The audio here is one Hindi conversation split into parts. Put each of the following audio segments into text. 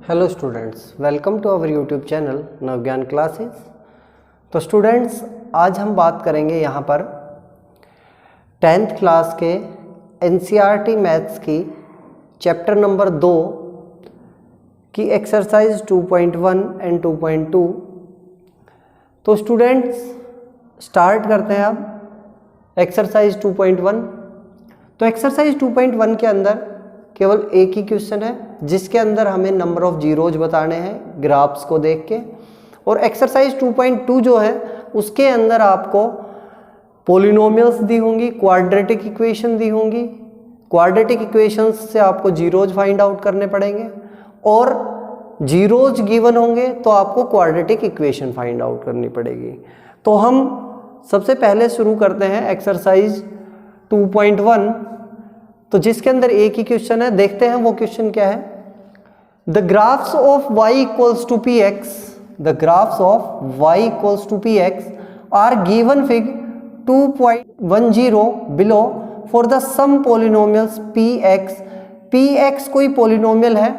Hello students, welcome to our YouTube channel Navgyan classes. तो स्टूडेंट्स, आज हम बात करेंगे यहाँ पर 10th क्लास के एनसीईआरटी मैथ्स की चैप्टर नंबर 2 की एक्सरसाइज 2.1 एंड 2.2। तो स्टूडेंट्स स्टार्ट करते हैं अब एक्सरसाइज 2.1। तो एक्सरसाइज 2.1 के अंदर केवल एक ही क्वेश्चन है जिसके अंदर हमें नंबर ऑफ जीरोज बताने हैं ग्राफ्स को देख के, और एक्सरसाइज 2.2 जो है उसके अंदर आपको पॉलिनोमियल्स दी होंगी, क्वाड्रेटिक इक्वेशन दी होंगी। क्वाड्रेटिक इक्वेशंस से आपको जीरोज फाइंड आउट करने पड़ेंगे और जीरोज गिवन होंगे तो आपको क्वाड्रेटिक इक्वेशन फाइंड आउट करनी पड़ेगी। तो हम सबसे पहले शुरू करते हैं एक्सरसाइज 2.1, तो जिसके अंदर एक ही क्वेश्चन है। देखते हैं वो क्वेश्चन क्या है। The graphs of y equals to px, the graphs of y equals to px are given fig 2.10 below for the sum polynomials px। px कोई पॉलिनोमियल है,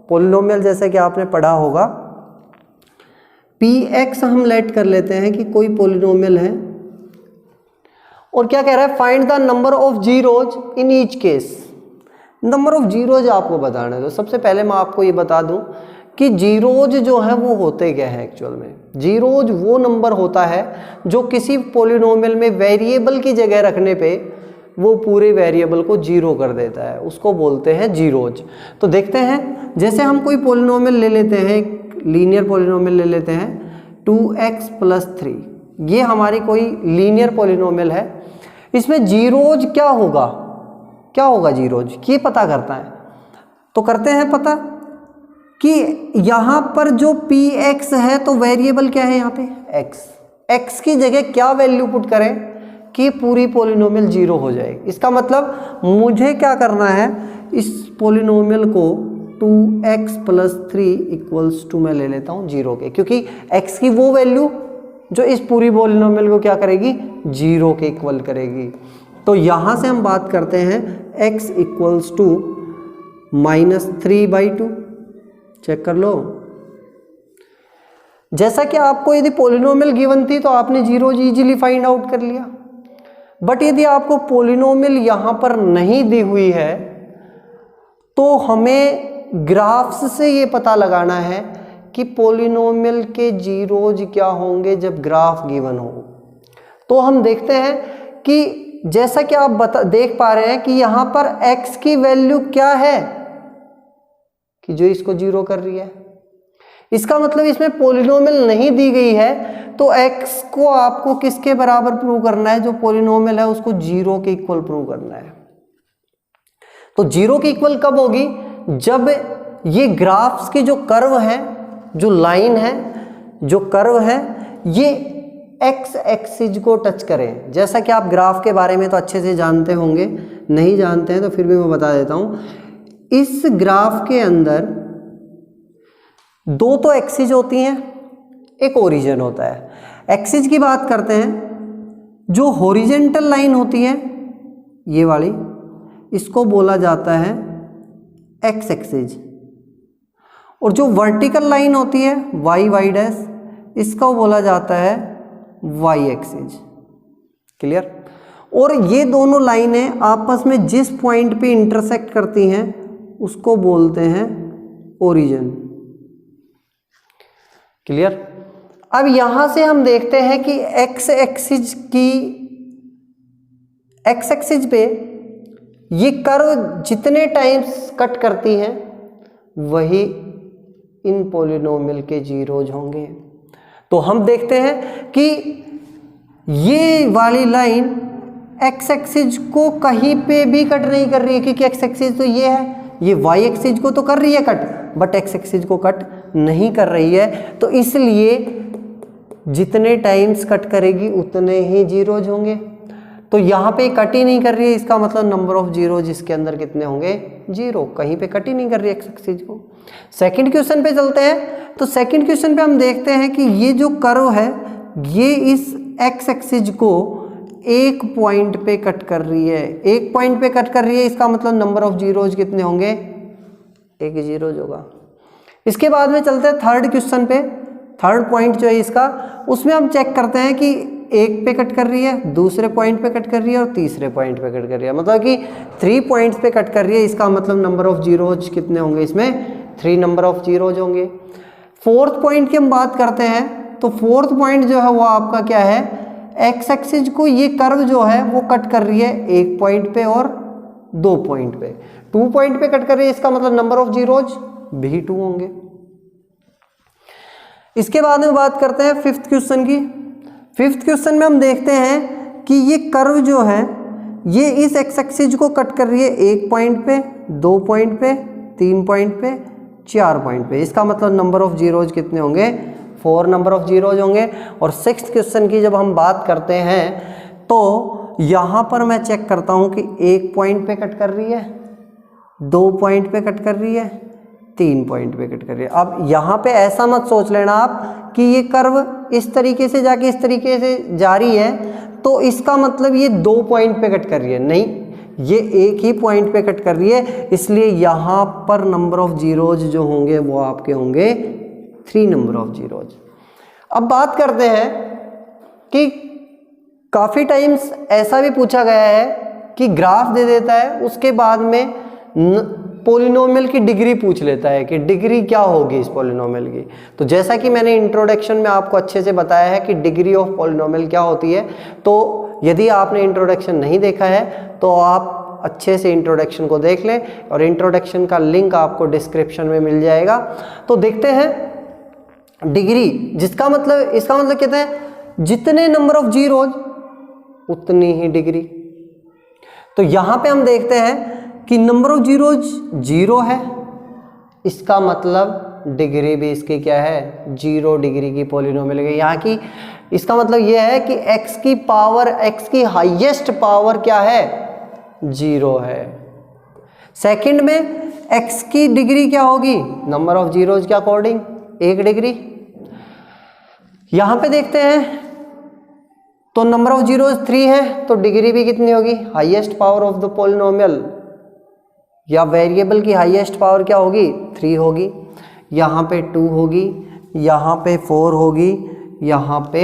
पॉलिनोमियल जैसे कि आपने पढ़ा होगा। px हम लेट कर लेते हैं कि कोई पॉलिनोमियल है, और क्या कह रहा है, find the number of zeros in each case. Number of zeros आपको बताना है। तो सबसे पहले मैं आपको ये बता दूं कि जीरोज जो है वो होते क्या है एक्चुअल में। जीरोज वो नंबर होता है जो किसी पॉलिनोमियल में वेरिएबल की जगह रखने पे वो पूरे वेरिएबल को जीरो कर देता है, उसको बोलते हैं जीरोज। तो देखते हैं, जैसे हम कोई पॉलिनोमियल ले लेते हैं, लीनियर पॉलिनोमियल ले लेते हैं 2x + 3, ये हमारी कोई लीनियर पॉलिनोमियल है। इसमें जीरोज क्या होगा, क्या होगा जीरोज, ये पता करता है। तो करते हैं पता कि यहां पर जो px है तो वेरिएबल क्या है यहाँ पे x। x की जगह क्या वैल्यू पुट करें कि पूरी पॉलिनोमियल जीरो हो जाएगी। इसका मतलब मुझे क्या करना है, इस पॉलिनोमियल को 2x + 3 = मैं ले लेता हूं जीरो के, क्योंकि x की वो वैल्यू जो इस पूरी पॉलिनोमियल को क्या करेगी, जीरो के इक्वल करेगी। तो यहां से हम बात करते हैं x = -3/2। चेक कर लो। जैसा कि आपको यदि पॉलिनोमियल गिवन थी तो आपने जीरोज इजीली फाइंड आउट कर लिया, बट यदि आपको पॉलिनोमियल यहां पर नहीं दी हुई है तो हमें ग्राफ्स से ये पता लगाना है कि पॉलिनोमियल के जीरोज क्या होंगे जब ग्राफ गिवन हो। तो हम देखते हैं कि जैसा कि आप देख पा रहे हैं कि यहां पर x की वैल्यू क्या है कि जो इसको जीरो कर रही है। इसका मतलब इसमें पॉलिनोमियल नहीं दी गई है, तो x को आपको किसके बराबर प्रूव करना है, जो पॉलिनोमियल है उसको जीरो के इक्वल प्रूव करना है। तो जीरो के इक्वल कब होगी, जब ये ग्राफ्स की जो कर्व है, जो लाइन है, जो कर्व है, ये x एक्सिस को टच करें। जैसा कि आप ग्राफ के बारे में तो अच्छे से जानते होंगे, नहीं जानते हैं तो फिर भी मैं बता देता हूं। इस ग्राफ के अंदर दो तो एक्सिस होती हैं, एक ओरिजिन होता है। एक्सिस की बात करते हैं, जो हॉरिजेंटल लाइन होती है ये वाली, इसको बोला जाता है x एक्सिस, और जो वर्टिकल लाइन होती है y इसको बोला जाता है y एक्सिस। क्लियर। और ये दोनों लाइनें आपस में जिस पॉइंट पे इंटरसेक्ट करती हैं उसको बोलते हैं ओरिजिन। क्लियर। अब यहां से हम देखते हैं कि x एक्सिस पे ये कर्व जितने टाइम्स कट करती हैं वही इन पॉलिनोमियल के जीरोज होंगे। तो हम देखते हैं कि ये वाली लाइन x एक्सिस को कहीं पे भी कट नहीं कर रही है, क्योंकि x एक्सिस तो ये है, ये y एक्सिस को तो कर रही है कट, बट x एक्सिस को कट नहीं कर रही है। तो इसलिए जितने टाइम्स कट करेगी उतने ही जीरोज होंगे। तो यहाँ पे कट ही नहीं कर रही है, इसका मतलब नंबर ऑफ जीरोज इसके अंदर कितने होंगे, जीरो। कहीं पे कट ही नहीं कर रही है x एक्सिस को। सेकंड क्वेश्चन पे चलते हैं। तो सेकंड क्वेश्चन पे हम देखते हैं कि ये जो कर्व है ये इस x एक्सिस को एक पॉइंट पे कट कर रही है, एक पॉइंट पे कट कर रही है। इसका मतलब नंबर ऑफ जीरोज कितने होंगे, एक जीरोज होगा। इसके बाद में चलते हैं थर्ड क्वेश्चन पे। थर्ड पॉइंट जो है इसका, उसमें हम चेक करते हैं कि एक पे कट कर रही है, दूसरे पॉइंट पे कट कर रही है और तीसरे पॉइंट पे कट कर रही है, मतलब कि 3 पॉइंट्स पे कट कर रही है। इसका मतलब नंबर ऑफ जीरोज कितने होंगे इसमें? 3 नंबर ऑफ जीरोज होंगे। फोर्थ पॉइंट की हम बात करते हैं तो फोर्थ पॉइंट जो है वो आपका क्या है, एक्स एक्सिस को ये कर्व जो है वो कट कर रही है 1 पॉइंट पे और 2 पॉइंट पे। 2 पॉइंट पे कट कर रही है, इसका मतलब नंबर ऑफ जीरोज भी 2 होंगे। इसके बाद में बात करते हैं फिफ्थ क्वेश्चन की। फिफ्थ क्वेश्चन में हम देखते हैं कि ये कर्व जो है ये इस एक्स एक्सिस को कट कर रही है 1 पॉइंट पे, 2 पॉइंट पे, 3 पॉइंट पे, 4 पॉइंट पे। इसका मतलब नंबर ऑफ जीरोज कितने होंगे? 4 नंबर ऑफ जीरोज होंगे। और सिक्स्थ क्वेश्चन की जब हम बात करते हैं तो यहाँ पर मैं चेक करता हूँ कि 1 पॉइंट पे कट कर रही है, 2 पॉइंट पे कट कर रही है, 3 पॉइंट पे कट कर रही है। अब यहाँ पे ऐसा मत सोच लेना आप कि ये कर्व इस तरीके से जाके इस तरीके से जा रही है तो इसका मतलब ये 2 पॉइंट पे कट कर रही है, नहीं, ये एक ही पॉइंट पे कट कर रही है। इसलिए यहाँ पर नंबर ऑफ जीरोज जो होंगे वो आपके होंगे 3 नंबर ऑफ जीरोज। अब बात करते हैं कि काफ़ी टाइम्स ऐसा भी पूछा गया है कि ग्राफ दे देता है, उसके बाद में पॉलिनोमियल की डिग्री पूछ लेता है कि डिग्री क्या होगी इस पॉलिनोमियल की। तो जैसा कि मैंने इंट्रोडक्शन में आपको अच्छे से बताया है कि डिग्री ऑफ पॉलिनोमियल क्या होती है, तो यदि आपने इंट्रोडक्शन नहीं देखा है तो आप अच्छे से इंट्रोडक्शन को देख लें और इंट्रोडक्शन का लिंक आपको डिस्क्रिप्शन में मिल जाएगा। तो देखते हैं डिग्री, जिसका मतलब, इसका मतलब कहते हैं जितने नंबर ऑफ जीरोज उतनी ही डिग्री। तो यहां पे हम देखते हैं कि नंबर ऑफ जीरोज 0 है, इसका मतलब डिग्री भी इसकी क्या है? 0 डिग्री की पॉलिनोमियल है यहाँ की। इसका मतलब यह है कि x की पावर, x की हाईएस्ट पावर क्या है? 0 है। सेकंड में x की डिग्री क्या होगी? नंबर ऑफ जीरोज के अकॉर्डिंग 1 डिग्री। यहां पे देखते हैं तो नंबर ऑफ जीरोज 3 है तो डिग्री भी कितनी होगी? Highest power of the polynomial या वेरिएबल की हाईएस्ट पावर क्या होगी? 3 होगी। यहाँ पे 2 होगी, यहाँ पे 4 होगी, यहाँ पे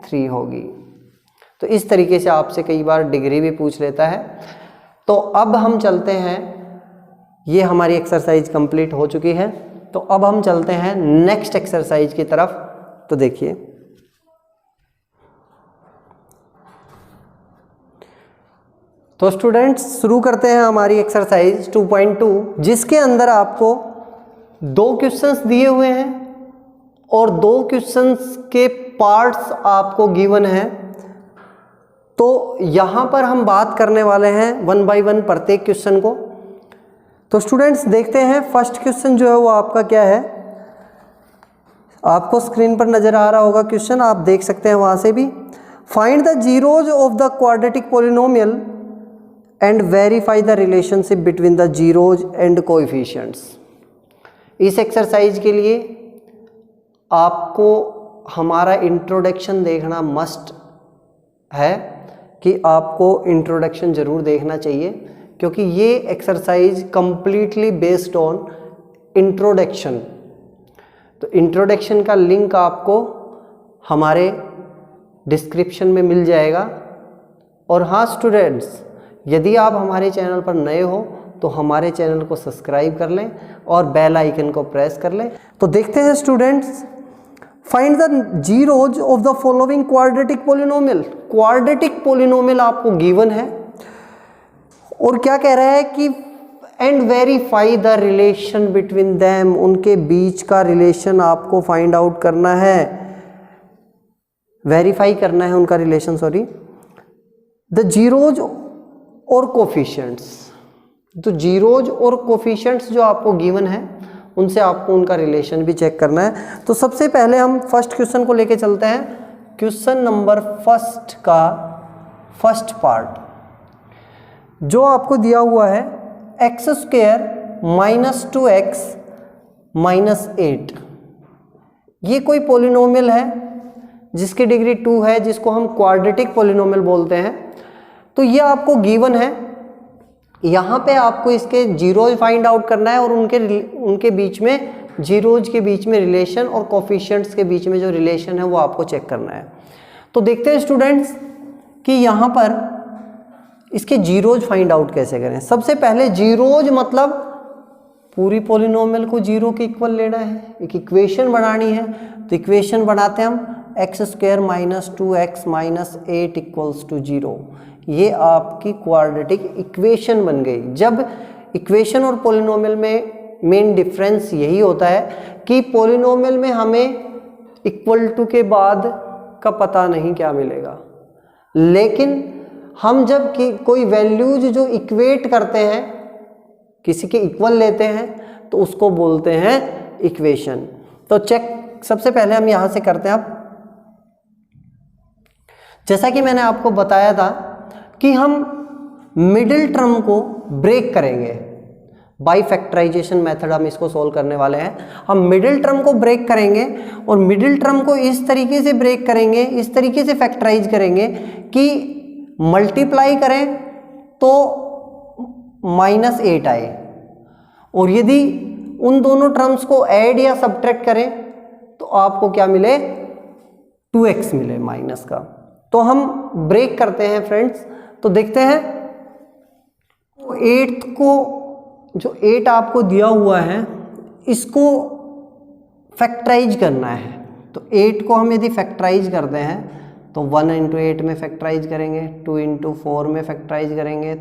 3 होगी। तो इस तरीके से आपसे कई बार डिग्री भी पूछ लेता है। तो अब हम चलते हैं, ये हमारी एक्सरसाइज कंप्लीट हो चुकी है, तो अब हम चलते हैं नेक्स्ट एक्सरसाइज की तरफ। तो देखिए, तो स्टूडेंट्स शुरू करते हैं हमारी एक्सरसाइज 2.2, जिसके अंदर आपको 2 क्वेश्चंस दिए हुए हैं और 2 क्वेश्चंस के पार्ट्स आपको गिवन हैं। तो यहाँ पर हम बात करने वाले हैं 1 बाय 1 प्रत्येक क्वेश्चन को। तो स्टूडेंट्स देखते हैं, फर्स्ट क्वेश्चन जो है वो आपका क्या है, आपको स्क्रीन पर नजर आ रहा होगा क्वेश्चन, आप देख सकते हैं वहाँ से भी। Find the zeros of the quadratic polynomial and verify the relationship between the zeros and coefficients. इस एक्सरसाइज के लिए आपको हमारा इंट्रोडक्शन देखना मस्ट है, कि आपको इंट्रोडक्शन ज़रूर देखना चाहिए, क्योंकि ये exercise completely based on introduction. तो इंट्रोडक्शन का लिंक आपको हमारे डिस्क्रिप्शन में मिल जाएगा। और हाँ स्टूडेंट्स, यदि आप हमारे चैनल पर नए हो तो हमारे चैनल को सब्सक्राइब कर लें और बेल आइकन को प्रेस कर लें। तो देखते हैं students, find the zeros of the following quadratic polynomial. Quadratic polynomial आपको गिवन है और क्या कह रहा है कि and verify the relation between them, उनके बीच का रिलेशन आपको फाइंड आउट करना है, वेरीफाई करना है उनका रिलेशन, सॉरी। द जीरोज और कोफिशिएंट्स, तो जीरोज और कोफिशिएंट्स जो आपको गिवन है उनसे आपको उनका रिलेशन भी चेक करना है। तो सबसे पहले हम फर्स्ट क्वेश्चन को लेके चलते हैं। क्वेश्चन नंबर फर्स्ट का फर्स्ट पार्ट जो आपको दिया हुआ है, x square minus 2x minus 8। ये कोई पॉलिनोमियल है जिसकी डिग्री 2 है, जिसको हम क्वाड्रेटिक पॉलिनोमियल बोलते हैं। तो ये आपको गिवन है, यहाँ पे आपको इसके जीरोज फाइंड आउट करना है और उनके बीच में जीरोज के बीच में रिलेशन और कोफिशिएंट्स के बीच में जो रिलेशन है वो आपको चेक करना है। तो देखते हैं स्टूडेंट्स कि यहाँ पर इसके जीरोज फाइंड आउट कैसे करें। सबसे पहले जीरोज मतलब पूरी पॉलिनोमियल को जीरो के इक्वल लेना है, एक इक्वेशन बनानी है। तो इक्वेशन बनाते हैं हम x square minus 2x minus 8 equals to 0। ये आपकी क्वाड्रेटिक इक्वेशन बन गई। जब इक्वेशन और पॉलिनोमियल में मेन डिफरेंस यही होता है कि पॉलिनोमियल में हमें इक्वल टू के बाद का पता नहीं क्या मिलेगा, लेकिन हम जब कोई वैल्यूज जो इक्वेट करते हैं, किसी के इक्वल लेते हैं, तो उसको बोलते हैं इक्वेशन। तो चेक सबसे पहले हम यहां से करते हैं। अब जैसा कि मैंने आपको बताया था कि हम मिडिल टर्म को ब्रेक करेंगे बाई फैक्टराइजेशन मेथड, हम इसको सोल्व करने वाले हैं। हम मिडिल टर्म को ब्रेक करेंगे और मिडिल टर्म को इस तरीके से ब्रेक करेंगे, इस तरीके से फैक्टराइज करेंगे कि मल्टीप्लाई करें तो -8 आए, और यदि उन दोनों टर्म्स को ऐड या सब्ट्रैक्ट करें तो आपको क्या मिले, 2x मिले माइनस का। तो हम ब्रेक करते हैं फ्रेंड्स। तो देखते हैं 8 को, जो 8 आपको दिया हुआ है, इसको फैक्टराइज करना है। तो 8 को हम यदि फैक्टराइज करते हैं तो 1 × 8 में फैक्टराइज करेंगे, 2 × 4 में फैक्टराइज करेंगे,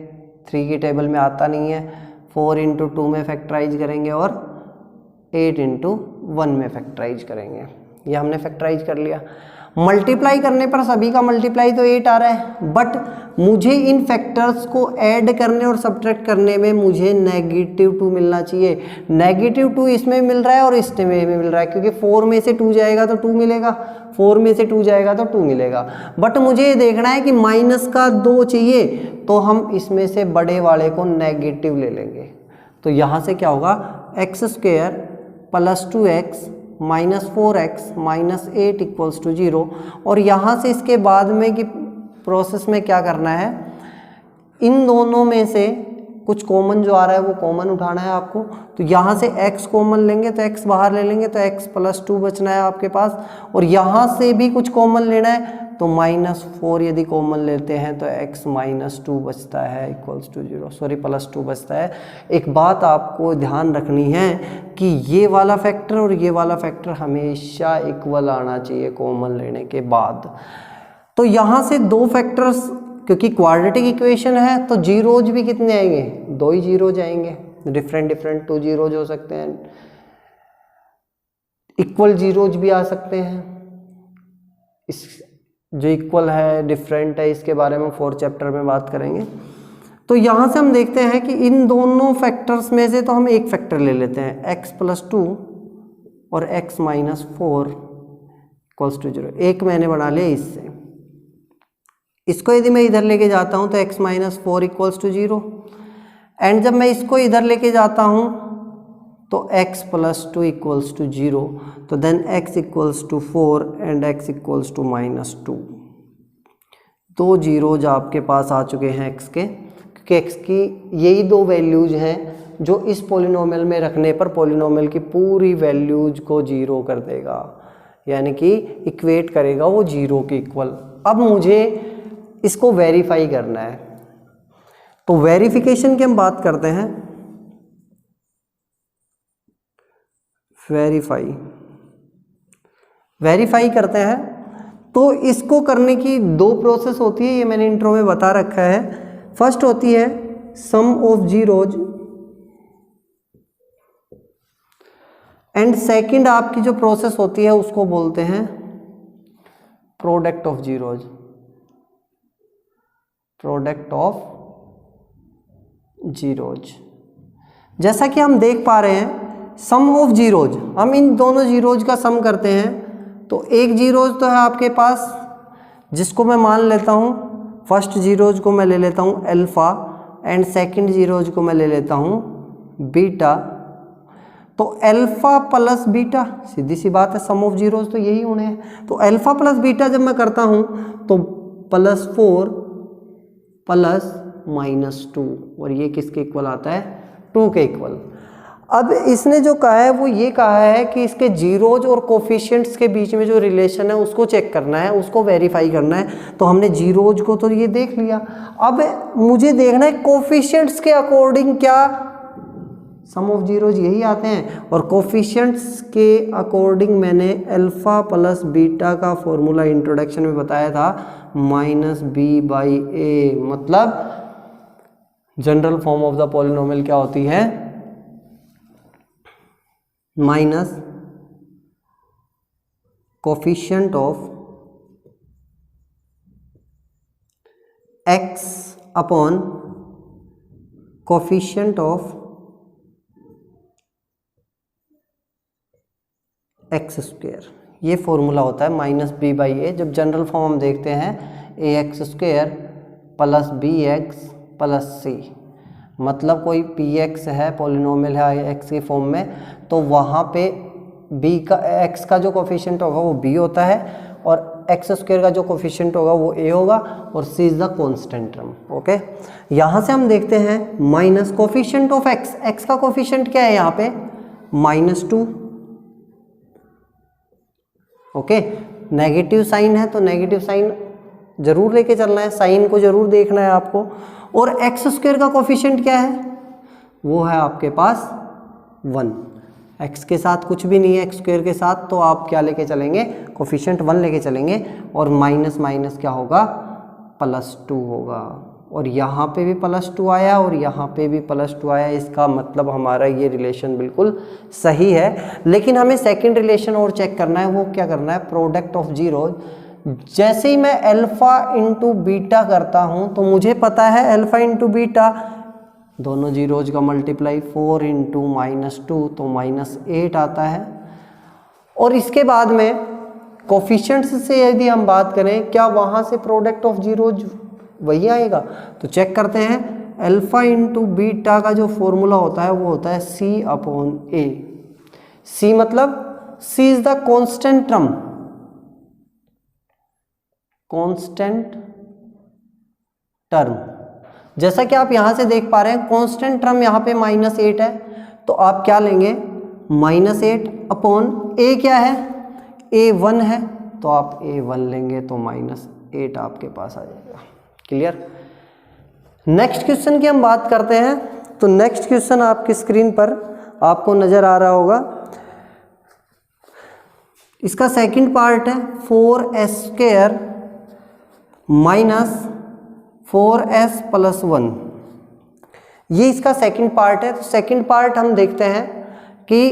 3 की टेबल में आता नहीं है, 4 × 2 में फैक्टराइज करेंगे और 8 × 1 में फैक्टराइज करेंगे। ये हमने फैक्टराइज कर लिया। मल्टीप्लाई करने पर सभी का मल्टीप्लाई तो 8 आ रहा है, बट मुझे इन फैक्टर्स को ऐड करने और सब्ट्रैक्ट करने में मुझे -2 मिलना चाहिए। -2 इसमें मिल रहा है और इसमें भी मिल रहा है, क्योंकि 4 में से 2 जाएगा तो 2 मिलेगा, 4 में से 2 जाएगा तो 2 मिलेगा। बट मुझे ये देखना है कि -2 चाहिए, तो हम इसमें से बड़े वाले को नेगेटिव ले लेंगे। तो यहाँ से क्या होगा, x² + 2x -4x -8 equals to 0। और यहाँ से इसके बाद में कि प्रोसेस में क्या करना है, इन दोनों में से कुछ कॉमन जो आ रहा है वो कॉमन उठाना है आपको। तो यहाँ से x कॉमन लेंगे तो x बाहर ले लेंगे, तो x + 2 बचना है आपके पास। और यहाँ से भी कुछ कॉमन लेना है, तो -4 यदि कॉमन लेते हैं तो x -2 बचता है इक्वल्स टू 0, सॉरी +2 बचता है। एक बात आपको ध्यान रखनी है कि ये वाला फैक्टर और ये वाला फैक्टर हमेशा इक्वल आना चाहिए कॉमन लेने के बाद। तो यहाँ से दो फैक्टर्स, क्योंकि क्वाड्रेटिक इक्वेशन है तो जीरोज भी कितने आएंगे, 2 ही जीरोज आएंगे। डिफरेंट 2 जीरोज हो सकते हैं, इक्वल जीरोज भी आ सकते हैं। इस जो इक्वल है डिफरेंट है, इसके बारे में 4th चैप्टर में बात करेंगे। तो यहाँ से हम देखते हैं कि इन दोनों फैक्टर्स में से तो हम एक फैक्टर ले लेते हैं, x + 2 और x -4 इक्वल्स टू 0। एक मैंने बना लिया इससे। इसको यदि मैं इधर लेके जाता हूँ तो x -4 इक्वल्स टू 0, एंड जब मैं इसको इधर लेके जाता हूँ तो x + 2 इक्वल्स टू 0। तो then x equals to 4 and x equals to -2। 2 zeros आपके पास आ चुके हैं x के, क्योंकि x की यही 2 वैल्यूज हैं जो इस पॉलिनोमियल में रखने पर पॉलिनोमियल की पूरी वैल्यूज को 0 कर देगा, यानी कि इक्वेट करेगा वो 0 के इक्वल। अब मुझे इसको वेरीफाई करना है, तो वेरिफिकेशन की हम बात करते हैं। वेरीफाई करते हैं, तो इसको करने की 2 प्रोसेस होती है, ये मैंने इंट्रो में बता रखा है। फर्स्ट होती है sum of zeros, and second आपकी जो प्रोसेस होती है उसको बोलते हैं प्रोडक्ट ऑफ जीरोज। जैसा कि हम देख पा रहे हैं, सम ऑफ जीरोज, हम इन दोनों जीरोज का सम करते हैं। तो एक जीरोज तो है आपके पास, जिसको मैं मान लेता हूँ, फर्स्ट जीरोज को मैं ले लेता हूँ अल्फा, एंड सेकंड जीरोज को मैं ले लेता हूँ बीटा। तो अल्फा प्लस बीटा, सीधी सी बात है, सम ऑफ जीरोज तो यही होने हैं। तो अल्फा प्लस बीटा जब मैं करता हूँ तो +4 + -2, और ये किसके इक्वल आता है, 2 के इक्वल। अब इसने जो कहा है वो ये कहा है कि इसके जीरोज और कोफिशिएंट्स के बीच में जो रिलेशन है उसको चेक करना है, उसको वेरीफाई करना है। तो हमने जीरोज को तो ये देख लिया, अब मुझे देखना है कोफिशिएंट्स के अकॉर्डिंग क्या सम ऑफ जीरोज यही आते हैं, और कोफिशिएंट्स के अकॉर्डिंग मैंने अल्फा प्लस बीटा का फॉर्मूला इंट्रोडक्शन में बताया था -b/a, मतलब general form of the polynomial क्या होती है, minus coefficient of x upon coefficient of x square. ये फॉर्मूला होता है -b/a। जब जनरल फॉर्म हम देखते हैं ax² + bx + c, मतलब कोई px है, पॉलिनोमियल है x के फॉर्म में, तो वहाँ पे b का x का जो कोफिशिएंट होगा वो b होता है, और x² का जो कोफिशिएंट होगा वो a होगा, और c is the constant term. Okay, यहाँ से हम देखते हैं minus coefficient of x, x का कोफिशिएंट क्या है यहाँ पे -2। ओके, नेगेटिव साइन है तो नेगेटिव साइन जरूर लेके चलना है, साइन को जरूर देखना है आपको। और x² का कोफिशिएंट क्या है, वो है आपके पास 1, x के साथ कुछ भी नहीं है, x² के साथ, तो आप क्या लेके चलेंगे, कोफिशिएंट 1 लेके चलेंगे, और माइनस माइनस क्या होगा, +2 होगा। और यहाँ पे भी +2 आया और यहाँ पे भी +2 आया, इसका मतलब हमारा ये रिलेशन बिल्कुल सही है। लेकिन हमें सेकंड रिलेशन और चेक करना है, वो क्या करना है, प्रोडक्ट ऑफ जीरोज। जैसे ही मैं अल्फा इंटू बीटा करता हूँ तो मुझे पता है अल्फा इंटू बीटा, दोनों जीरोज का मल्टीप्लाई 4 इंटू -2 तो -8 आता है। और इसके बाद में कोफिशिएंट्स से यदि हम बात करें, क्या वहाँ से प्रोडक्ट ऑफ जीरोज वही आएगा, तो चेक करते हैं। अल्फा इंटू बीटा का जो फॉर्मूला होता है वो होता है c/a। c मतलब c is the constant term, constant term. जैसा कि आप यहां से देख पा रहे हैं कांस्टेंट टर्म यहाँ पे -8 है, तो आप क्या लेंगे, -8 अपॉन a क्या है, a1 है, तो आप a1 लेंगे तो -8 आपके पास आ जाएगा। क्लियर। नेक्स्ट क्वेश्चन की हम बात करते हैं, तो नेक्स्ट क्वेश्चन आपकी स्क्रीन पर आपको नजर आ रहा होगा। इसका सेकंड पार्ट है 4s² - 4s + 1, ये इसका सेकंड पार्ट है। तो सेकंड पार्ट हम देखते हैं कि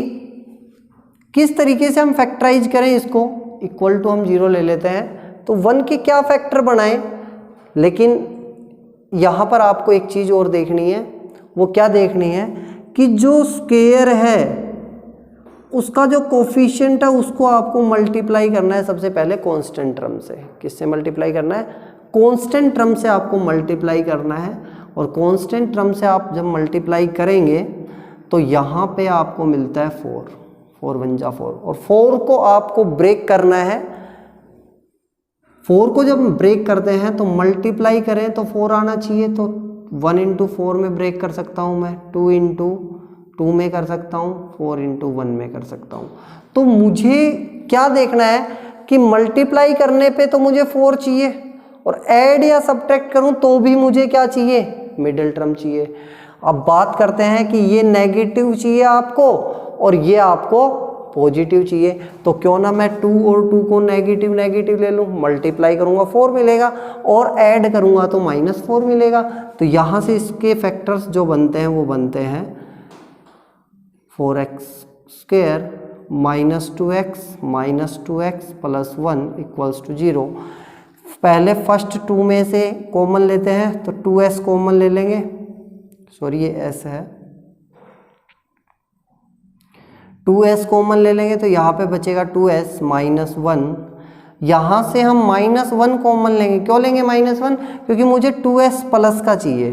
किस तरीके से हम फैक्टराइज करें इसको, इक्वल टू हम 0 ले लेते हैं, तो 1 के क्या फैक्टर बनाएं। लेकिन यहाँ पर आपको एक चीज़ और देखनी है, वो क्या देखनी है कि जो स्क्वायर है उसका जो कोफिशिएंट है उसको आपको मल्टीप्लाई करना है सबसे पहले कांस्टेंट टर्म से। किससे मल्टीप्लाई करना है, कांस्टेंट टर्म से आपको मल्टीप्लाई करना है। और कांस्टेंट टर्म से आप जब मल्टीप्लाई करेंगे तो यहाँ पे आपको मिलता है 4, 4 × 1 = 4, और 4 को आपको ब्रेक करना है। 4 को जब ब्रेक करते हैं तो मल्टीप्लाई करें तो 4 आना चाहिए, तो 1 × 4 में ब्रेक कर सकता हूँ मैं, 2 × 2 में कर सकता हूँ, 4 × 1 में कर सकता हूँ। तो मुझे क्या देखना है कि मल्टीप्लाई करने पे तो मुझे 4 चाहिए, और ऐड या सब्ट्रैक्ट करूँ तो भी मुझे क्या चाहिए, मिडिल टर्म चाहिए। अब बात करते हैं कि ये नेगेटिव चाहिए आपको और ये आपको पॉजिटिव चाहिए, तो क्यों ना मैं 2 और 2 को नेगेटिव नेगेटिव ले लूँ, मल्टीप्लाई करूँगा 4 मिलेगा, और ऐड करूँगा तो -4 मिलेगा। तो यहाँ से इसके फैक्टर्स जो बनते हैं वो बनते हैं 4x² - 2x + 1 = 0। पहले फर्स्ट 2 में से कॉमन लेते हैं, तो 2s कॉमन ले लेंगे, सॉरी ये s है, 2s कॉमन ले लेंगे तो यहाँ पे बचेगा 2s - 1। यहाँ से हम -1 कॉमन लेंगे, क्यों लेंगे -1, क्योंकि मुझे 2s प्लस का चाहिए,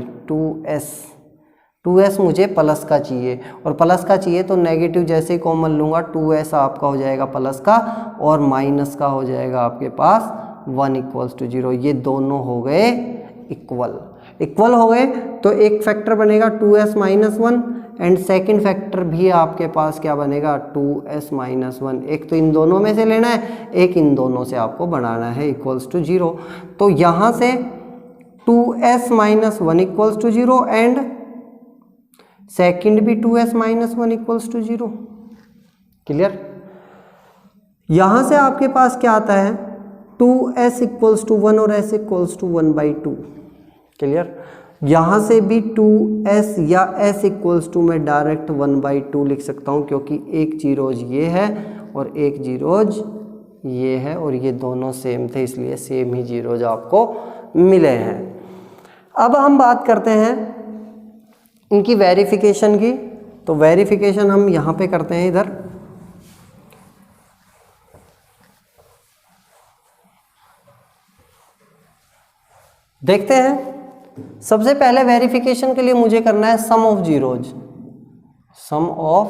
2s मुझे प्लस का चाहिए, और प्लस का चाहिए तो नेगेटिव जैसे ही कॉमन लूँगा 2s आपका हो जाएगा प्लस का, और माइनस का हो जाएगा आपके पास 1 = 0। ये दोनों हो गए इक्वल हो गए, तो एक फैक्टर बनेगा 2s - 1, एंड सेकंड फैक्टर भी आपके पास क्या बनेगा 2s माइनस 1। एक तो इन दोनों में से लेना है, एक इन दोनों से आपको बनाना है इक्वल्स टू 0। तो यहाँ से 2s minus 1 equals to 0 and second भी 2s minus 1 equals to 0। Clear. यहाँ से आपके पास क्या आता है 2s इक्वल्स टू 1 और s इक्वल्स टू 1/2। क्लियर। यहाँ से भी 2s या s इक्वल्स टू मैं डायरेक्ट 1/2 लिख सकता हूँ, क्योंकि एक जीरोज ये है और एक जीरोज ये है और ये दोनों सेम थे, इसलिए सेम ही जीरोज आपको मिले हैं। अब हम बात करते हैं इनकी वेरिफिकेशन की। तो वेरिफिकेशन हम यहाँ पे करते हैं, इधर देखते हैं। सबसे पहले वेरिफिकेशन के लिए मुझे करना है sum of zeros, sum of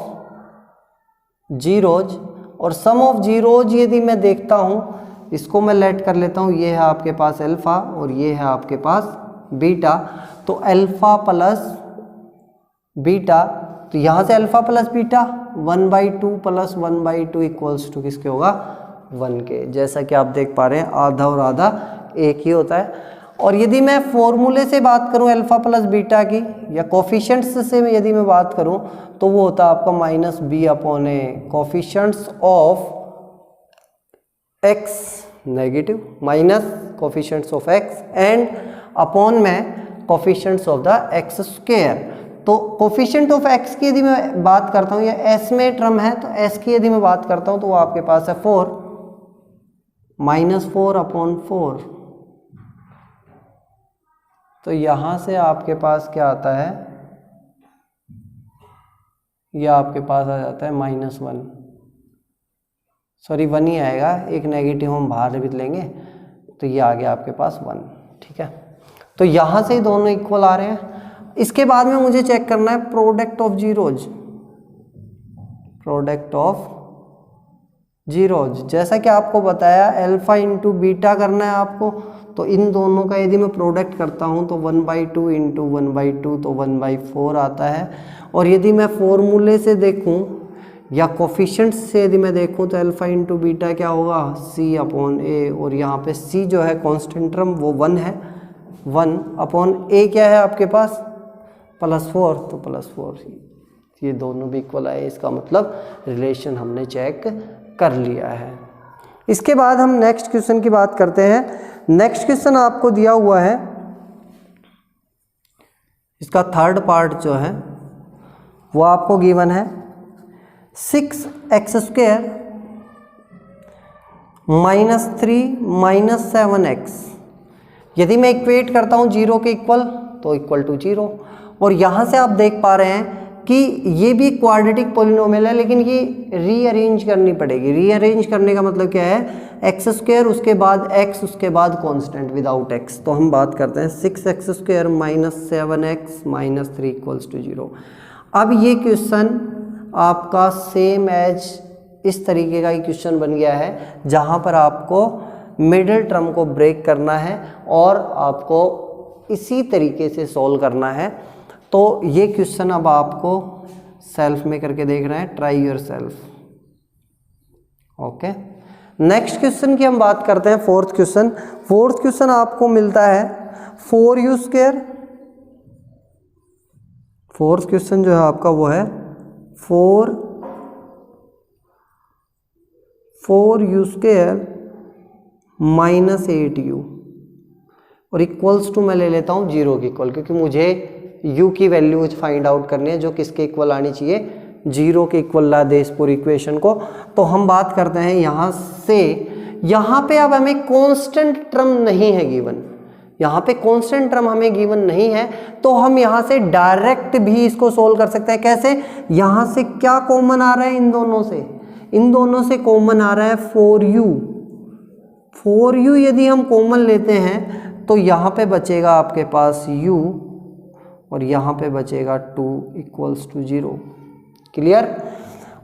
zeros. और सम ऑफ जीरोज यदि मैं देखता हूं, इसको मैं लेट कर लेता हूं, ये है आपके पास अल्फा और ये है आपके पास बीटा। तो अल्फा प्लस बीटा, तो यहां से alpha plus beta 1/2 plus 1/2 equals to किसके होगा 1 के। जैसा कि आप देख पा रहे हैं आधा और आधा एक ही होता है। और यदि मैं फॉर्मूले से बात करूं अल्फा प्लस बीटा की, या कोफिशिएंट्स से यदि मैं बात करूं, तो वो होता है आपका -b/a coefficients of x negative minus coefficients of x and upon में coefficients of the x square. तो कोफिशिएंट ऑफ x की यदि मैं बात करता हूं, या s में टर्म है, तो s की यदि मैं बात करता हूं तो वो आपके पास है 4 -4/4। तो यहां से आपके पास क्या आता है, यह आपके पास आ जाता है -1, सॉरी 1 ही आएगा, एक नेगेटिव हम बाहर भी लेंगे, तो ये आ गया आपके पास 1। ठीक है। तो यहां से दोनों इक्वल आ रहे हैं। इसके बाद में मुझे चेक करना है product of zeros, product of zeros. जैसा कि आपको बताया अल्फा इंटू बीटा करना है आपको, तो इन दोनों का यदि मैं प्रोडक्ट करता हूं तो 1/2 इंटू 1/2 तो 1/4 आता है। और यदि मैं फॉर्मूले से देखूं या कोफिशिएंट्स से यदि मैं देखूं, तो अल्फा इंटू बीटा क्या होगा c/a, और यहाँ पे c जो है कांस्टेंट टर्म वो 1 है, 1/a क्या है आपके पास +4, तो +4। ये दोनों भी इक्वल आए, इसका मतलब रिलेशन हमने चेक कर लिया है। इसके बाद हम नेक्स्ट क्वेश्चन की बात करते हैं। नेक्स्ट क्वेश्चन आपको दिया हुआ है, इसका थर्ड पार्ट जो है वो आपको गिवन है 6x² -3 -7x। यदि मैं इक्वेट करता हूं 0 के इक्वल, तो इक्वल टू 0। और यहां से आप देख पा रहे हैं कि ये भी क्वाड्रेटिक पॉलिनोमियल है, लेकिन ये रीअरेंज करनी पड़ेगी। रीअरेंज करने का मतलब क्या है, x², उसके बाद x, उसके बाद कांस्टेंट विदाउट x। तो हम बात करते हैं 6x² -7x -3 = 0। अब ये क्वेश्चन आपका सेम एज इस तरीके का क्वेश्चन बन गया है, जहां पर आपको मिडिल टर्म को ब्रेक करना है और आपको इसी तरीके से सॉल्व करना है। तो ये क्वेश्चन अब आपको सेल्फ में करके देख रहे हैं, try your self. Okay, next question की हम बात करते हैं, फोर्थ क्वेश्चन। फोर्थ क्वेश्चन आपको मिलता है 4u²। फोर्थ क्वेश्चन जो है आपका वो है 4u² -8u और इक्वल्स टू मैं ले लेता हूँ 0 के इक्वल, क्योंकि मुझे u की वैल्यू फाइंड आउट करनी है जो किसके इक्वल आनी चाहिए, 0 के इक्वल ला दे इस पूरी इक्वेशन को। तो हम बात करते हैं यहाँ से, यहाँ पे अब हमें कांस्टेंट टर्म नहीं है गिवन, यहाँ पे कांस्टेंट टर्म हमें गिवन नहीं है, तो हम यहाँ से डायरेक्ट भी इसको सोल्व कर सकते हैं। कैसे, यहाँ से क्या कॉमन आ रहा है, इन दोनों से कॉमन आ रहा है 4u। 4u यदि हम कॉमन लेते हैं तो यहाँ पे बचेगा आपके पास u और यहाँ पे बचेगा 2 = 0। क्लियर।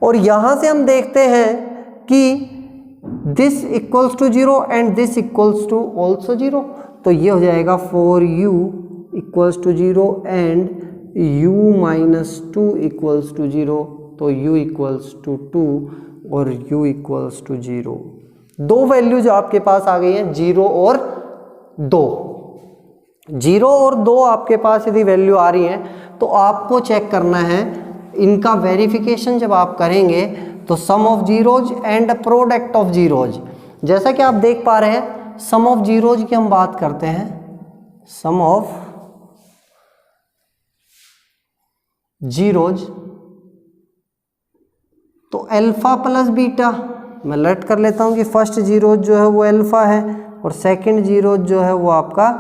और यहाँ से हम देखते हैं कि this equals to 0 and this equals to also 0, तो ये हो जाएगा 4u = 0 and u minus 2 equals to 0, तो u इक्वल्स टू 2 और u इक्वल्स टू 0। दो वैल्यूज आपके पास आ गई हैं, 0 और 2। 0 और 2 आपके पास यदि वैल्यू आ रही है तो आपको चेक करना है, इनका वेरिफिकेशन जब आप करेंगे तो sum of zeros and product of zeros. जैसा कि आप देख पा रहे हैं सम ऑफ जीरोज की हम बात करते हैं, सम ऑफ जीरोज, तो अल्फा प्लस बीटा, मैं लेट कर लेता हूं कि फर्स्ट जीरोज जो है वो अल्फा है और सेकंड जीरोज जो है वो आपका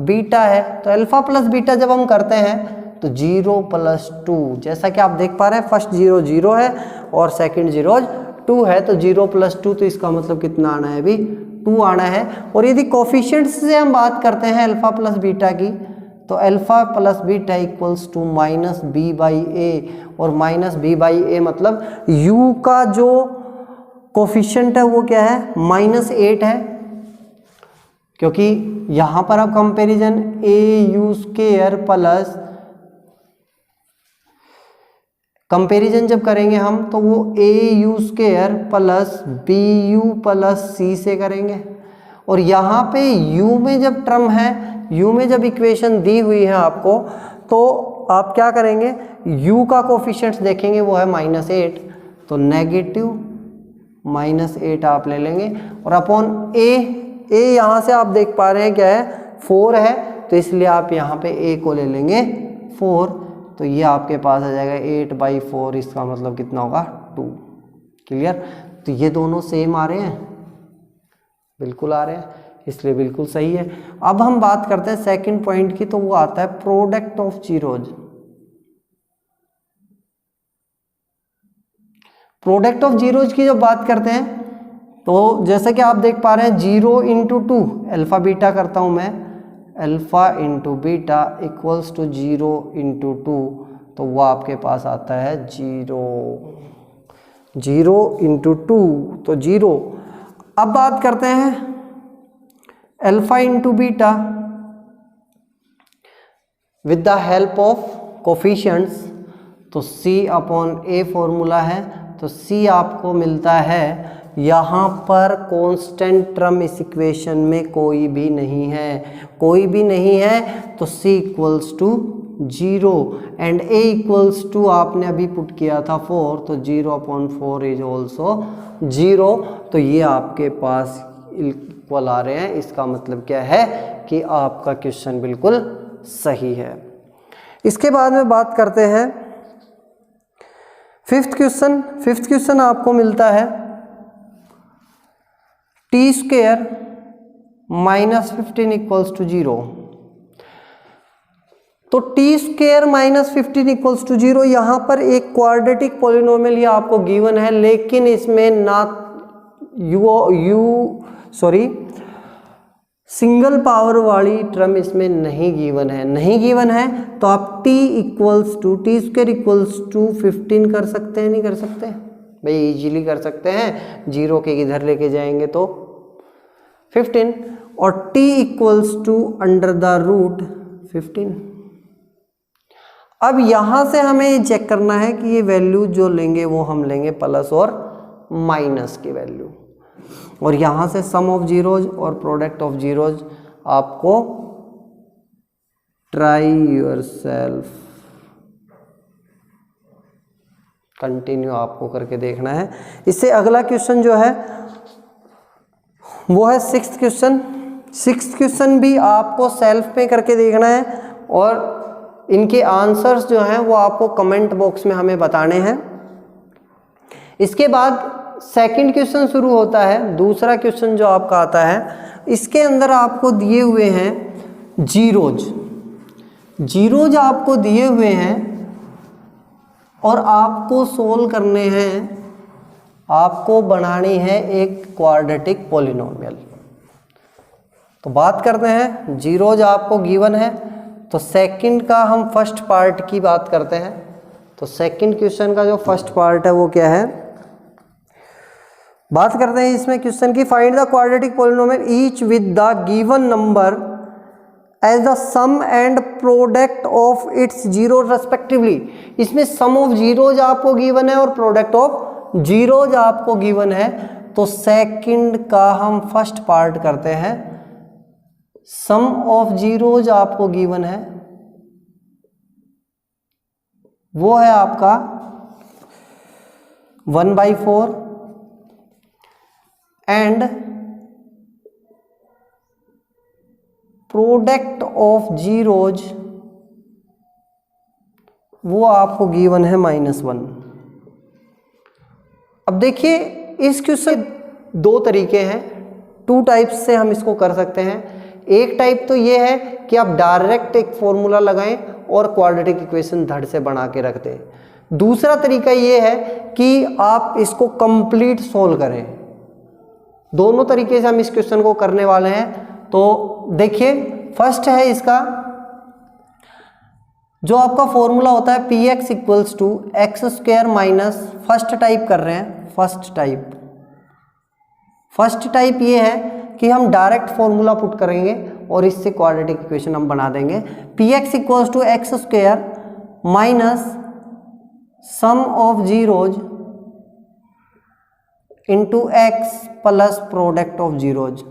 बीटा है। तो अल्फा प्लस बीटा जब हम करते हैं तो 0 प्लस 2, जैसा कि आप देख पा रहे हैं फर्स्ट जीरो 0 है और सेकंड जीरो 2 है, तो 0 प्लस 2, तो इसका मतलब कितना आना है अभी 2 आना है। और यदि कोफिशिएंट्स से हम बात करते हैं अल्फा प्लस बीटा की, तो alpha plus beta equals to minus B by A, और माइनस बी बाई ए मतलब u का जो कोफिशिएंट है वो क्या है -8 है, क्योंकि यहां पर अब कंपैरिजन au² प्लस कंपैरिजन जब करेंगे हम तो वो au² plus bu plus c से करेंगे। और यहाँ पे u में जब टर्म है, u में जब इक्वेशन दी हुई है आपको, तो आप क्या करेंगे u का कोफिशिएंट्स देखेंगे वो है -8, तो नेगेटिव -8 आप ले लेंगे और अपॉन a यहाँ से आप देख पा रहे हैं क्या है 4 है, तो इसलिए आप यहाँ पे a को ले लेंगे 4, तो ये आपके पास आ जाएगा 8/4, इसका मतलब कितना होगा 2। क्लियर? तो ये दोनों सेम आ रहे हैं, बिल्कुल आ रहे हैं, इसलिए बिल्कुल सही है। अब हम बात करते हैं सेकंड पॉइंट की, तो वो आता है product of zeros. Product of zeros की जब बात करते हैं तो जैसा कि आप देख पा रहे हैं 0 इंटू 2, अल्फा बीटा करता हूं मैं, alpha into beta equals to 0 into 2, तो वो आपके पास आता है 0 इंटू 2, तो 0। अब बात करते हैं alpha into beta with the help of coefficients, तो c अपॉन a फॉर्मूला है, तो c आपको मिलता है, यहाँ पर कांस्टेंट टर्म इस इक्वेशन में कोई भी नहीं है, तो c equals to 0 and a equals to आपने अभी पुट किया था 4, तो 0/4 इज ऑल्सो 0, तो ये आपके पास इक्वल आ रहे हैं। इसका मतलब क्या है कि आपका क्वेश्चन बिल्कुल सही है। इसके बाद में बात करते हैं फिफ्थ क्वेश्चन आपको मिलता है t² -15 इक्वल्स टू 0, तो t² -15 इक्वल्स टू 0, यहां पर एक क्वाड्रेटिक पॉलिनोमियल ये आपको गिवन है, लेकिन इसमें ना सिंगल पावर वाली टर्म इसमें नहीं गिवन है, तो आप t² इक्वल्स टू 15 कर सकते हैं, नहीं कर सकते भाई? इजीली कर सकते हैं, 0 के इधर लेके जाएंगे तो 15, और t इक्वल्स टू √15। अब यहां से हमें ये चेक करना है कि ये वैल्यू जो लेंगे वो हम लेंगे प्लस और माइनस की वैल्यू, और यहां से सम ऑफ जीरोज और प्रोडक्ट ऑफ जीरोज आपको ट्राई योरसेल्फ कंटिन्यू आपको करके देखना है। इससे अगला क्वेश्चन जो है वो है सिक्स्थ क्वेश्चन भी आपको सेल्फ पे करके देखना है, और इनके आंसर्स जो हैं वो आपको कमेंट बॉक्स में हमें बताने हैं। इसके बाद सेकंड क्वेश्चन शुरू होता है, दूसरा क्वेश्चन जो आपका आता है, इसके अंदर आपको दिए हुए हैं जीरोज आपको दिए हुए हैं और आपको सोल्व करने हैं, आपको बनानी है एक क्वाड्रेटिक पॉलिनोमियल। तो बात करते हैं, जीरोज आपको गिवन है, तो सेकंड का हम फर्स्ट पार्ट की बात करते हैं। तो सेकंड क्वेश्चन का जो फर्स्ट पार्ट है वो क्या है, बात करते हैं इसमें क्वेश्चन की, find the quadratic polynomial each with the given number as the sum and product of its zero respectively. इसमें सम ऑफ जीरोज आपको गिवन है और प्रोडक्ट ऑफ जीरोज आपको गिवन है। तो सेकंड का हम फर्स्ट पार्ट करते हैं। सम ऑफ जीरोज आपको गिवन है, वो है आपका 1/4 एंड प्रोडक्ट ऑफ जीरोज वो आपको गिवन है -1। अब देखिए इस क्वेश्चन दो तरीके हैं, 2 टाइप्स से हम इसको कर सकते हैं। एक टाइप तो ये है कि आप डायरेक्ट एक फॉर्मूला लगाएं और क्वाड्रेटिक इक्वेशन धड़ से बना के रख दें। दूसरा तरीका ये है कि आप इसको कंप्लीट सोल्व करें। दोनों तरीके से हम इस क्वेश्चन को करने वाले हैं। तो देखिए फर्स्ट है इसका जो आपका फॉर्मूला होता है px = x² minus, first type कर रहे हैं। फर्स्ट टाइप ये है कि हम डायरेक्ट फॉर्मूला पुट करेंगे और इससे क्वाड्रेटिक इक्वेशन हम बना देंगे। px = x² minus sum of zeros into x plus product of zeros.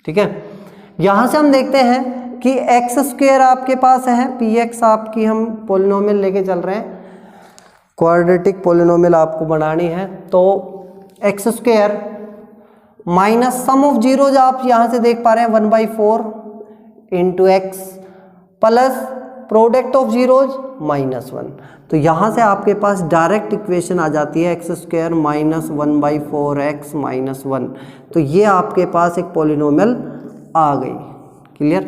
ठीक है, यहां से हम देखते हैं कि x² आपके पास है, px आपकी हम पॉलिनोमियल लेके चल रहे हैं, क्वाड्रेटिक पॉलिनोमियल आपको बनानी है। तो x² minus sum of zeros आप यहां से देख पा रहे हैं 1/4 into x plus product of zeros -1। तो यहां से आपके पास डायरेक्ट इक्वेशन आ जाती है x² माइनस 1/4x -1। तो ये आपके पास एक पॉलिनोमियल आ गई। क्लियर।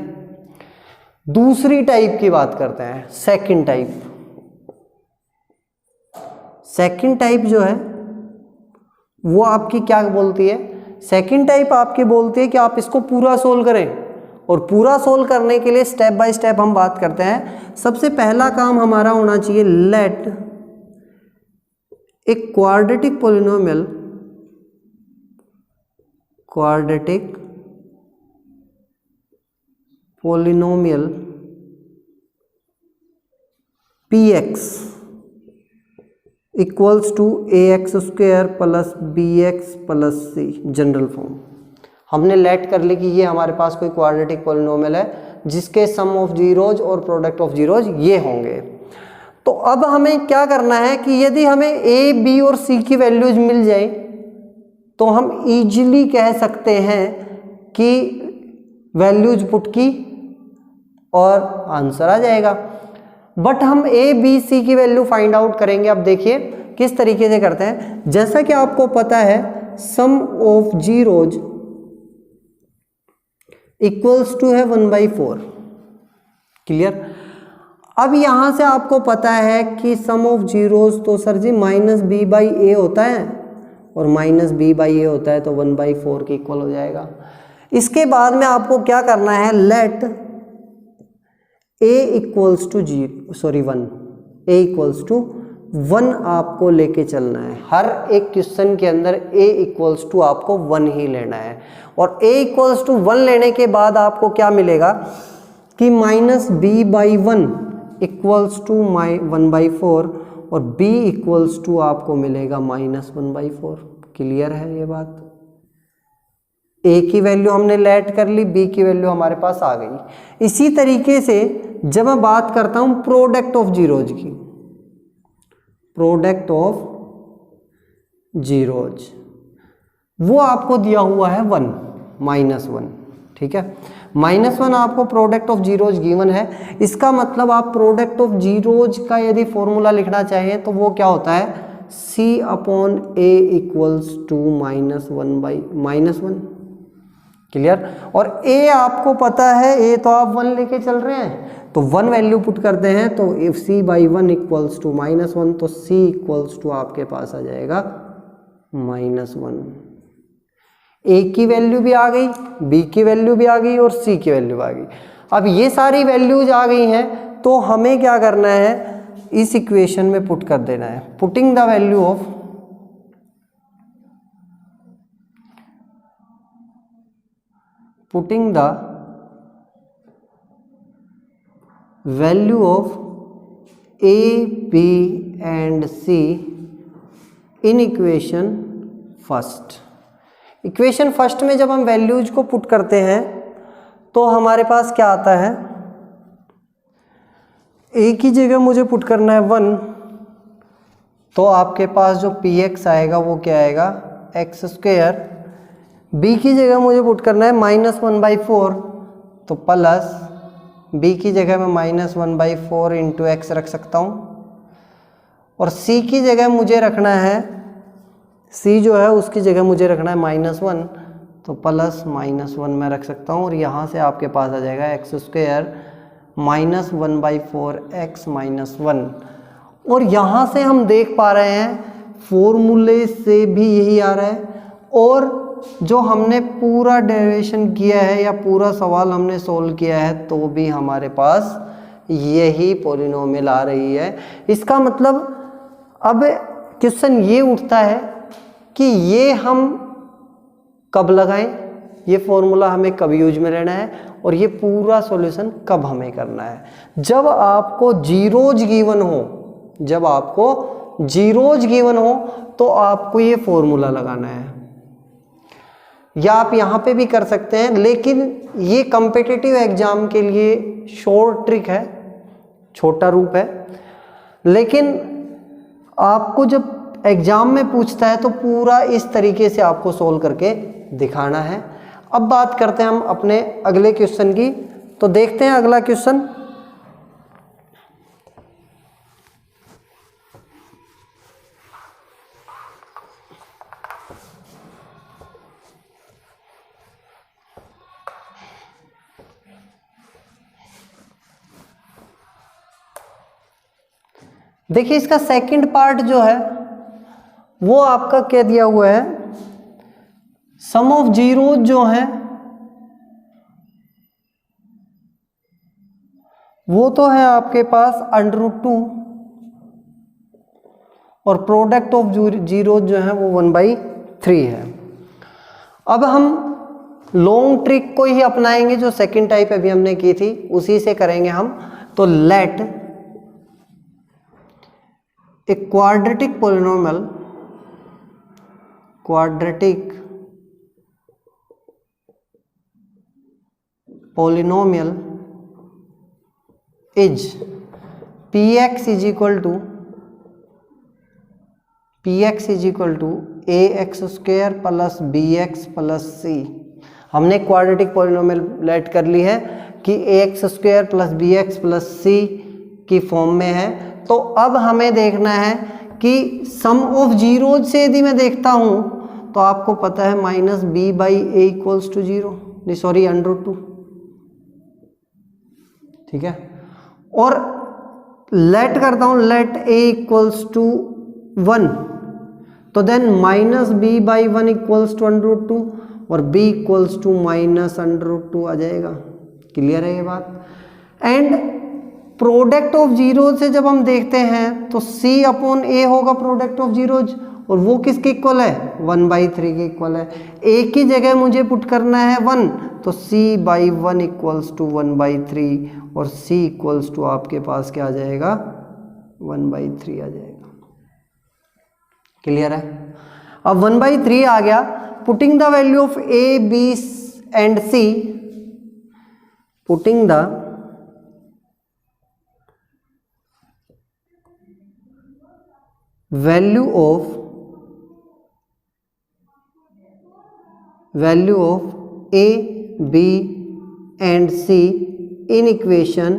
दूसरी टाइप की बात करते हैं, सेकंड टाइप जो है वो आपकी क्या बोलती है? सेकंड टाइप आपकी बोलती है कि आप इसको पूरा सोल्व करें, और पूरा सोल्व करने के लिए स्टेप बाय स्टेप हम बात करते हैं। सबसे पहला काम हमारा होना चाहिए, लेट एक quadratic polynomial px = ax² plus bx plus c, general form. हमने लेट कर ली कि ये हमारे पास कोई क्वाड्रेटिक पॉलिनोमियल है जिसके सम ऑफ जीरोज और प्रोडक्ट ऑफ जीरोज ये होंगे। तो अब हमें क्या करना है कि यदि हमें a, b और c की वैल्यूज मिल जाए तो हम इजीली कह सकते हैं कि वैल्यूज पुट की और आंसर आ जाएगा। बट हम a, b, c की वैल्यू फाइंड आउट करेंगे। अब देखिए किस तरीके से करते हैं। जैसा कि आपको पता है sum of zeros equals to है 1/4। क्लियर। अब यहां से आपको पता है कि सम ऑफ जीरोज तो सर जी -b/a होता है, और -b/a होता है तो 1/4 के इक्वल हो जाएगा। इसके बाद में आपको क्या करना है, लेट a = 1 आपको लेके चलना है। हर एक क्वेश्चन के अंदर a = आपको 1 ही लेना है, और a = 1 लेने के बाद आपको क्या मिलेगा कि -b/1 = 1/4 और b = आपको मिलेगा -1/4। क्लियर है ये बात। a की वैल्यू हमने लेट कर ली, b की वैल्यू हमारे पास आ गई। इसी तरीके से जब मैं बात करता हूं प्रोडक्ट ऑफ जीरोज की, वो आपको दिया हुआ है 1। ठीक है, -1 आपको प्रोडक्ट ऑफ जीरोज गिवन है। इसका मतलब आप प्रोडक्ट ऑफ जीरोज का यदि फॉर्मूला लिखना चाहें तो वो क्या होता है, C/A = -1/1। क्लियर। और a आपको पता है, a तो आप 1 लेके चल रहे हैं तो 1 वैल्यू पुट करते हैं, तो if C/1 = -1 तो C = आपके पास आ जाएगा -1। a की वैल्यू भी आ गई, b की वैल्यू भी आ गई और c की वैल्यू आ गई। अब ये सारी वैल्यूज आ गई हैं तो हमें क्या करना है, इस इक्वेशन में पुट कर देना है। Putting the value of putting the value of a, b and c in equation first. Equation first में जब हम वैल्यूज को पुट करते हैं तो हमारे पास क्या आता है, a की जगह मुझे पुट करना है 1, तो आपके पास जो px आएगा वो क्या आएगा, एक्स स्क्वायर। b की जगह मुझे पुट करना है -1/4, तो प्लस b की जगह मैं -1/4 इंटू एक्स रख सकता हूँ, और c की जगह मुझे रखना है, c जो है उसकी जगह मुझे रखना है -1, तो प्लस -1 मैं रख सकता हूँ, और यहाँ से आपके पास आ जाएगा एक्स स्क्वायर -1/4 x -1। और यहाँ से हम देख पा रहे हैं फॉर्मूले से भी यही आ रहा है, और जो हमने पूरा डेरिवेशन किया है या पूरा सवाल हमने सोल्व किया है तो भी हमारे पास यही पॉलिनोमियल आ रही है। इसका मतलब अब क्वेश्चन ये उठता है कि ये हम कब लगाएं, ये फॉर्मूला हमें कब यूज में लेना है, और ये पूरा सॉल्यूशन कब हमें करना है। जब आपको जीरोज गिवन हो, जब आपको जीरोज गिवन हो तो आपको ये फॉर्मूला लगाना है, या आप यहाँ पे भी कर सकते हैं, लेकिन ये कॉम्पिटिटिव एग्जाम के लिए शॉर्ट ट्रिक है, छोटा रूप है। लेकिन आपको जब एग्जाम में पूछता है तो पूरा इस तरीके से आपको सोल्व करके दिखाना है। अब बात करते हैं हम अपने अगले क्वेश्चन की, तो देखते हैं अगला क्वेश्चन। देखिए इसका सेकंड पार्ट जो है वो आपका क्या दिया हुआ है, सम ऑफ जीरोज जो है वो तो है आपके पास √2, और प्रोडक्ट ऑफ जीरोज जो है वो 1/3 है। अब हम लॉन्ग ट्रिक को ही अपनाएंगे, जो सेकंड टाइप अभी हमने की थी उसी से करेंगे हम। तो let a quadratic polynomial, quadratic polynomial is px is equal to ax square plus bx plus c। हमने क्वाड्रेटिक पॉलिनोमियल लेट कर ली है कि ax square plus bx plus c की फॉर्म में है। तो अब हमें देखना है कि सम ऑफ जीरोज से यदि मैं देखता हूं तो आपको पता है -b/a इक्वल्स टू 0, सॉरी √2, ठीक है। और लेट करता हूं, लेट a इक्वल्स टू 1, तो देन -b/1 इक्वल्स टू √2 और b इक्वल्स टू -√2 आ जाएगा। क्लियर है ये बात। एंड प्रोडक्ट ऑफ जीरो से जब हम देखते हैं तो c/a होगा प्रोडक्ट ऑफ जीरोज, और वो किसके इक्वल है, 1/3 के इक्वल है। a की जगह मुझे पुट करना है 1, तो c/1 इक्वल्स टू 1/3, और c इक्वल्स टू आपके पास क्या आ जाएगा, 1/3 आ जाएगा। क्लियर है। अब 1/3 आ गया, putting the value of a, b and c, putting the value of a, b and c in equation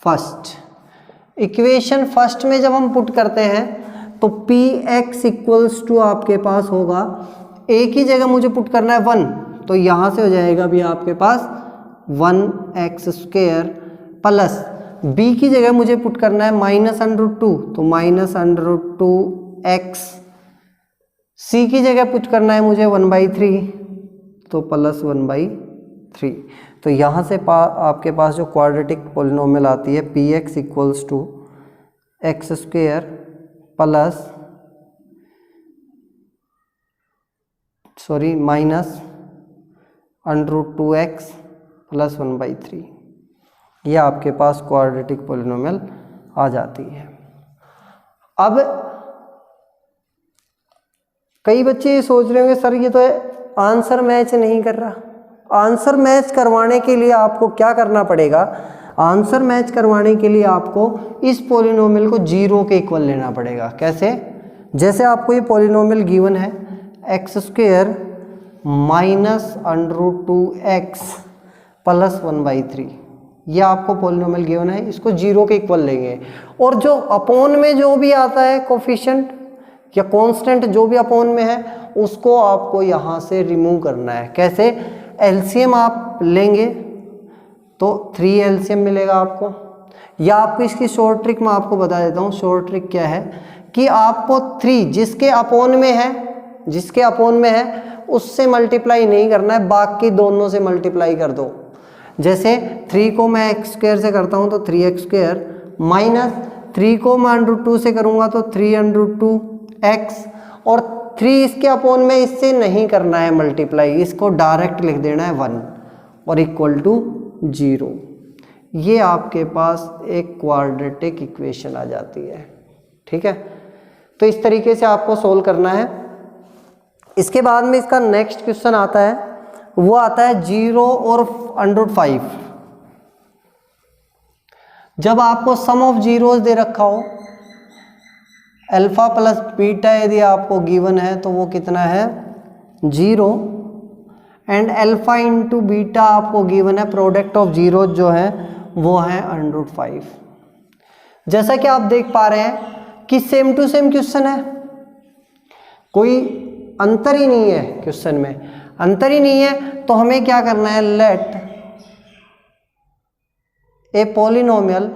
first. Equation first में जब हम पुट करते हैं तो px इक्वल्स टू आपके पास होगा, a की जगह मुझे पुट करना है 1, तो यहाँ से हो जाएगा भी आपके पास 1x स्क्वायर प्लस b की जगह मुझे पुट करना है -√2, तो -√2x, c की जगह पुट करना है मुझे 1/3, तो प्लस 1/3। तो यहाँ से आपके पास जो क्वाड्रेटिक पॉलिनोमियल आती है px equals to x square plus √2x plus 1/3। ये आपके पास क्वाड्रेटिक पॉलिनोमियल आ जाती है। अब कई बच्चे ये सोच रहे होंगे सर ये तो आंसर मैच नहीं कर रहा। आंसर मैच करवाने के लिए आपको क्या करना पड़ेगा? आंसर मैच करवाने के लिए आपको इस पॉलिनोमियल को 0 के इक्वल लेना पड़ेगा। कैसे? जैसे आपको ये पॉलिनोमियल गिवन है x² माइनस √2x प्लस 1/3, ये आपको पॉलिनोमियल गिवन है, इसको 0 के इक्वल लेंगे और जो अपोन में जो भी आता है कोफिशिएंट या कांस्टेंट जो भी अपोन में है उसको आपको यहाँ से रिमूव करना है। कैसे? एलसीएम आप लेंगे तो 3 एलसीएम मिलेगा आपको, या आपको इसकी शॉर्ट ट्रिक मैं आपको बता देता हूँ। शॉर्ट ट्रिक क्या है कि आपको 3 जिसके अपोन में है उससे मल्टीप्लाई नहीं करना है, बाकी दोनों से मल्टीप्लाई कर दो। जैसे 3 को मैं x² से करता हूँ तो 3x² माइनस 3 को मैं √2 से करूँगा तो 3√2x, और 3 इसके अपोन में इससे नहीं करना है मल्टीप्लाई, इसको डायरेक्ट लिख देना है 1 और इक्वल टू 0। ये आपके पास एक क्वाड्रेटिक इक्वेशन आ जाती है। ठीक है, तो इस तरीके से आपको सोल्व करना है। इसके बाद में इसका नेक्स्ट क्वेश्चन आता है, वो आता है 0 और √5। जब आपको सम ऑफ जीरोस दे रखा हो, अल्फा प्लस बीटा यदि आपको गिवन है तो वो कितना है 0, एंड अल्फा इंटू बीटा आपको गिवन है, प्रोडक्ट ऑफ जीरो जो है वो है √5। जैसा कि आप देख पा रहे हैं कि सेम टू सेम क्वेश्चन है, कोई अंतर ही नहीं है, क्वेश्चन में अंतर ही नहीं है। तो हमें क्या करना है, let a polynomial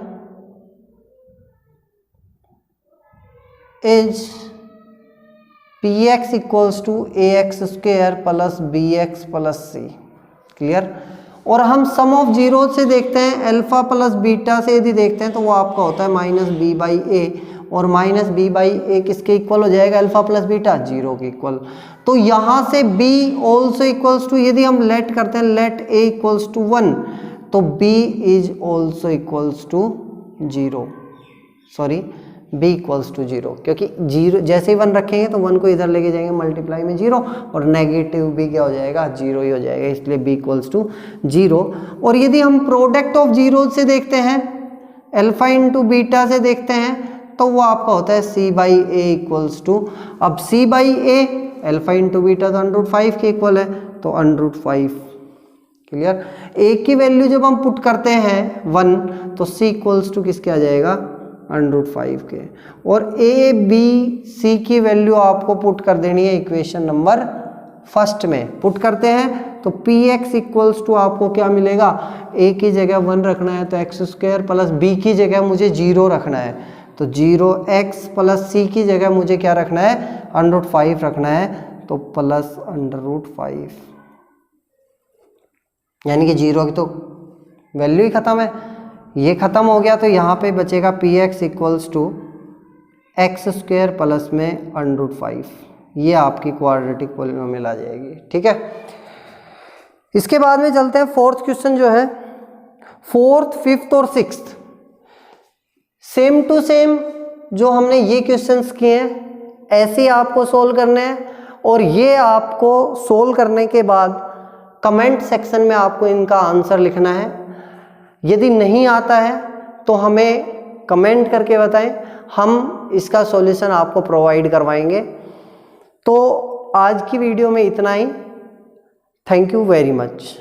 is px equals to ax² plus bx plus c। Clear? और हम सम ऑफ जीरो से देखते हैं, अल्फा प्लस बीटा से यदि देखते हैं तो वो आपका होता है -b/a, और -b/a किसके इक्वल हो जाएगा, अल्फा प्लस बीटा 0 के इक्वल। तो यहाँ से b ऑल्सो इक्वल्स टू, यदि हम लेट करते हैं लेट a इक्वल्स टू 1 तो b is also equals to 0, sorry b equals to 0, क्योंकि 0 जैसे ही 1 रखेंगे तो 1 को इधर लेके जाएंगे मल्टीप्लाई में 0, और नेगेटिव भी क्या हो जाएगा 0 ही हो जाएगा, इसलिए b इक्वल्स टू 0। और यदि हम प्रोडक्ट ऑफ जीरो से देखते हैं, अल्फा इंटू बीटा से देखते हैं तो वो आपका होता है c/a इक्वल्स टू, अब c/a अल्फा इंटू बीटा तो √5 के इक्वल है तो √5। क्लियर? a की वैल्यू जब हम पुट करते हैं 1 तो c इक्वल्स टू किसके आ जाएगा √5 के, और a b c की वैल्यू आपको पुट कर देनी है इक्वेशन नंबर फर्स्ट में। पुट करते हैं तो px इक्वल्स टू आपको क्या मिलेगा, a की जगह 1 रखना है तो x² प्लस b की जगह मुझे 0 रखना है तो 0x प्लस c की जगह मुझे क्या रखना है √5 रखना है तो प्लस √5, यानी कि 0 की तो वैल्यू ही खत्म है, ये खत्म हो गया तो यहाँ पे बचेगा px equals to x² plus में √5। ये आपकी क्वाड्रेटिक पॉलिनोमियल आ जाएगी। ठीक है, इसके बाद में चलते हैं फोर्थ क्वेश्चन जो है, फोर्थ, फिफ्थ और सिक्स्थ सेम टू सेम जो हमने ये क्वेश्चंस किए हैं ऐसे ही आपको सोल्व करने हैं, और ये आपको सोल्व करने के बाद कमेंट सेक्शन में आपको इनका आंसर लिखना है। यदि नहीं आता है तो हमें कमेंट करके बताएं, हम इसका सॉल्यूशन आपको प्रोवाइड करवाएंगे। तो आज की वीडियो में इतना ही। Thank you very much.